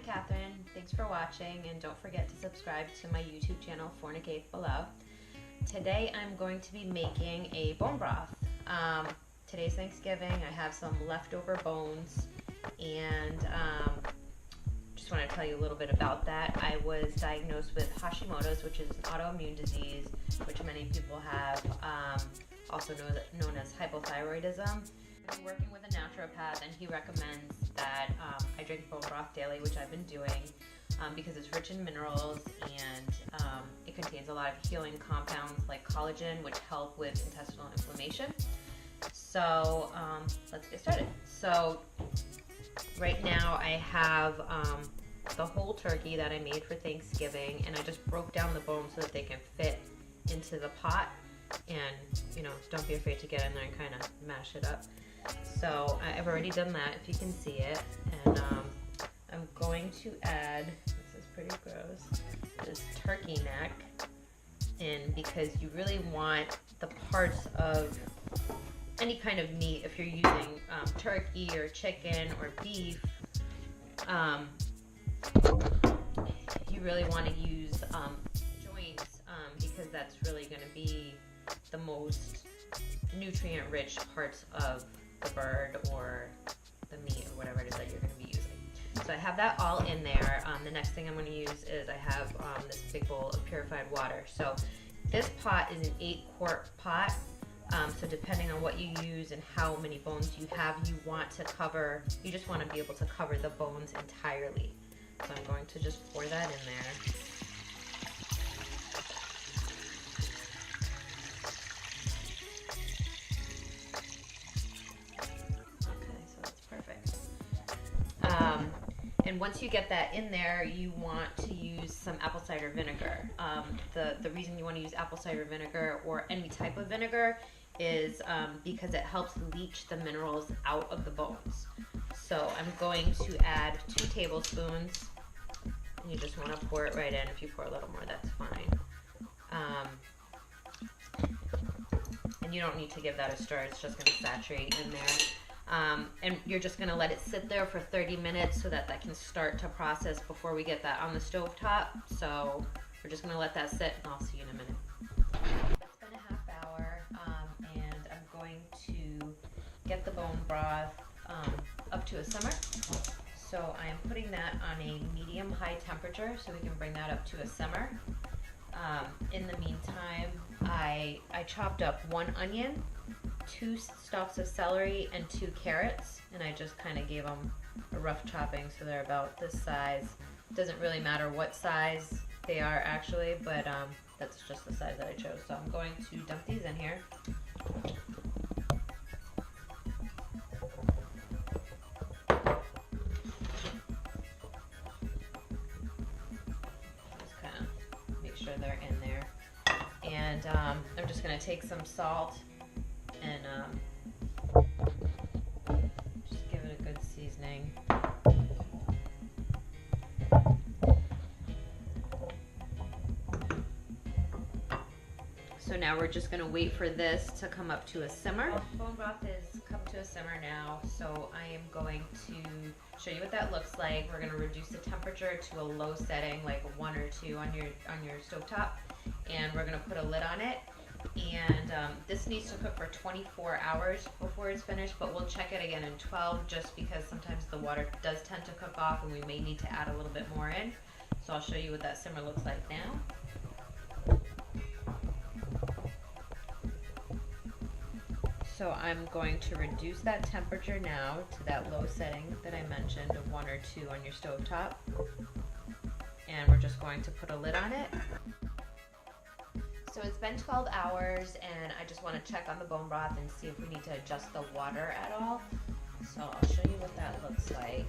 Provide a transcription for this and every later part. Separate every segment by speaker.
Speaker 1: Catherine. Thanks for watching, and don't forget to subscribe to my YouTube channel, Fornicate Below. Today I'm going to be making a bone broth. Today's Thanksgiving. I have some leftover bones, and just want to tell you a little bit about that. I was diagnosed with Hashimoto's, which is an autoimmune disease, which many people have, also known as hypothyroidism. I'm working with a naturopath, and he recommends that I drink bone broth daily, which I've been doing because it's rich in minerals, and it contains a lot of healing compounds like collagen, which help with intestinal inflammation. So let's get started. So right now I have the whole turkey that I made for Thanksgiving, and I just broke down the bones so that they can fit into the pot. And don't be afraid to get in there and kind of mash it up. So I've already done that, if you can see it, and I'm going to add, this is pretty gross, this turkey neck in, because you really want the parts of any kind of meat, if you're using turkey or chicken or beef, you really want to use joints, because that's really going to be the most nutrient-rich parts of the bird or the meat or whatever it is that you're going to be using. So I have that all in there. The next thing I'm going to use is I have this big bowl of purified water. So this pot is an 8-quart pot. So depending on what you use and how many bones you have, you just want to be able to cover the bones entirely. So I'm going to just pour that in there. And once you get that in there, you want to use some apple cider vinegar. The reason you want to use apple cider vinegar or any type of vinegar is because it helps leach the minerals out of the bones. So I'm going to add 2 tablespoons. And you just want to pour it right in. If you pour a little more, that's fine. And you don't need to give that a stir. It's just going to saturate in there. And you're just going to let it sit there for 30 minutes so that can start to process before we get that on the stove top. So we're just going to let that sit, and I'll see you in a minute. It's been a half hour, and I'm going to get the bone broth up to a simmer. So I am putting that on a medium-high temperature so we can bring that up to a simmer. In the meantime, I chopped up 1 onion, 2 stalks of celery, and 2 carrots, and I just kind of gave them a rough chopping so they're about this size. It doesn't really matter what size they are actually, but that's just the size that I chose. So I'm going to dump these in here. Just kind of make sure they're in there. And I'm just going to take some salt and just give it a good seasoning. So now we're just going to wait for this to come up to a simmer. Bone broth is come to a simmer now, so I am going to show you what that looks like. We're going to reduce the temperature to a low setting, like a 1 or 2 on your stovetop, and we're going to put a lid on it. And this needs to cook for 24 hours before it's finished, but we'll check it again in 12, just because sometimes the water does tend to cook off and we may need to add a little bit more in. So I'll show you what that simmer looks like now. So I'm going to reduce that temperature now to that low setting that I mentioned of 1 or 2 on your stovetop. And we're just going to put a lid on it. So it's been 12 hours, and I just want to check on the bone broth and see if we need to adjust the water at all. So I'll show you what that looks like.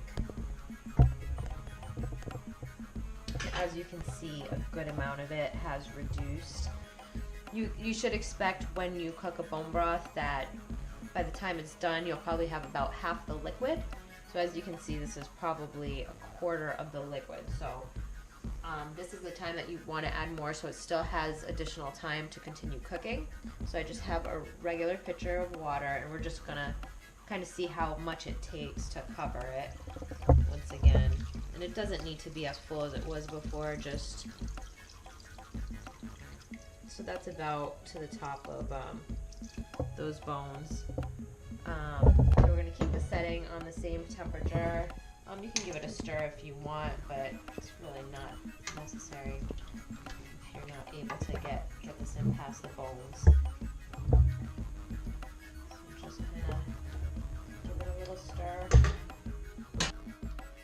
Speaker 1: As you can see, a good amount of it has reduced. You should expect when you cook a bone broth that by the time it's done, you'll probably have about half the liquid. So as you can see, this is probably a 1/4 of the liquid. So this is the time that you want to add more, so it still has additional time to continue cooking. So I just have a regular pitcher of water, and we're just gonna kind of see how much it takes to cover it once again. And it doesn't need to be as full as it was before, just so that's about to the top of those bones. So we're going to keep the setting on the same temperature. You can give it a stir if you want, but it's really not necessary if you're not able to get this in past the bones. So just kind of give it a little stir.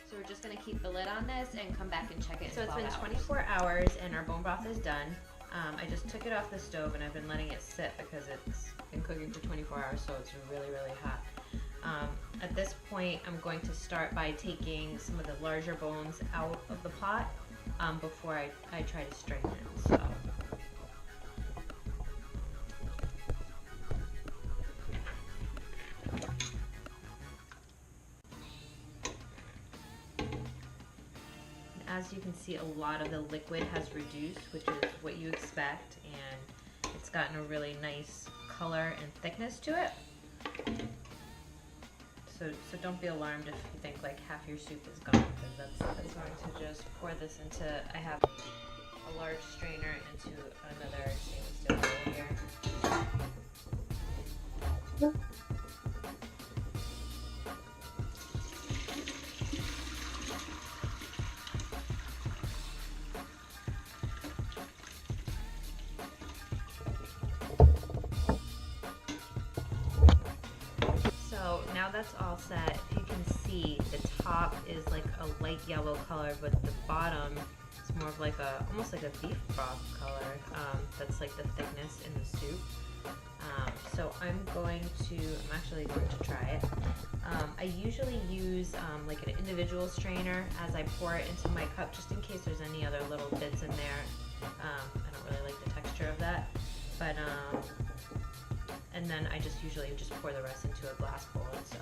Speaker 1: So we're just going to keep the lid on this and come back and check it. So it's been 24 hours and our bone broth is done. I just took it off the stove and I've been letting it sit because it's been cooking for 24 hours, so it's really, really hot. At this point, I'm going to start by taking some of the larger bones out of the pot before I try to strain it. So. As you can see, a lot of the liquid has reduced, which is what you expect, and it's gotten a really nice color and thickness to it. So don't be alarmed if you think like half your soup is gone, because that's going to just pour this into, I have a large strainer into another stainless steel bowl here. So now that's all set. If you can see, the top is like a light yellow color, but the bottom is more of like almost like a beef broth color. That's like the thickness in the soup. So I'm actually going to try it. I usually use like an individual strainer as I pour it into my cup, just in case there's any other little bits in there. I don't really like the texture of that, but and then I usually just pour the rest into a glass bowl. It's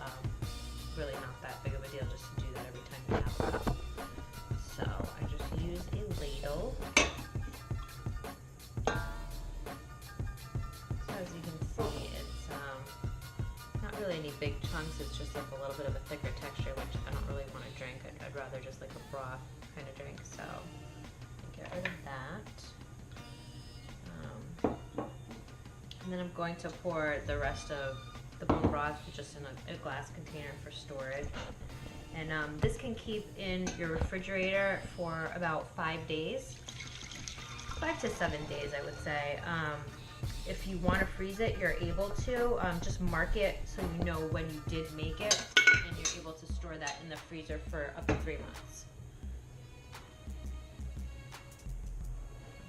Speaker 1: really not that big of a deal just to do that every time you have a cup. So I just use a ladle. So as you can see, it's not really any big chunks. It's just like a little bit of a thicker texture, which I don't really want to drink. I'd rather just like a broth kind of drink. So get rid of that. And then I'm going to pour the rest of the bone broth just in a glass container for storage. And this can keep in your refrigerator for about 5 days. 5 to 7 days, I would say. If you want to freeze it, you're able to. Just mark it so you know when you did make it, and you're able to store that in the freezer for up to 3 months.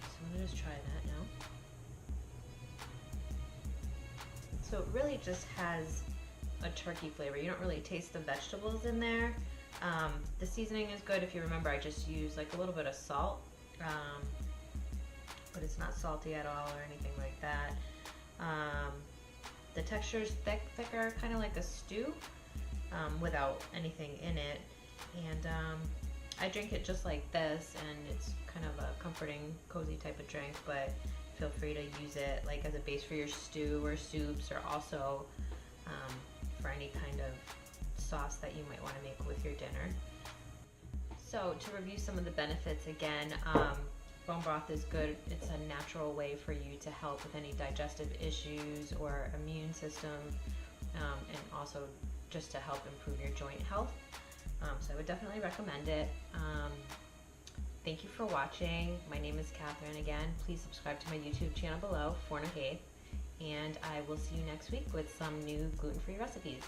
Speaker 1: So I'm going to just try that now. So it really just has a turkey flavor. You don't really taste the vegetables in there. The seasoning is good. If you remember, I just used like a little bit of salt, but it's not salty at all or anything like that. The texture is thicker, kind of like a stew, without anything in it. And I drink it just like this, and it's kind of a comforting, cozy type of drink, but feel free to use it like as a base for your stew or soups, or also for any kind of sauce that you might want to make with your dinner. So to review some of the benefits again, bone broth is good. It's a natural way for you to help with any digestive issues or immune system, and also just to help improve your joint health. So I would definitely recommend it. Thank you for watching. My name is Catherine again. Please subscribe to my YouTube channel below, Fornicape, and I will see you next week with some new gluten-free recipes.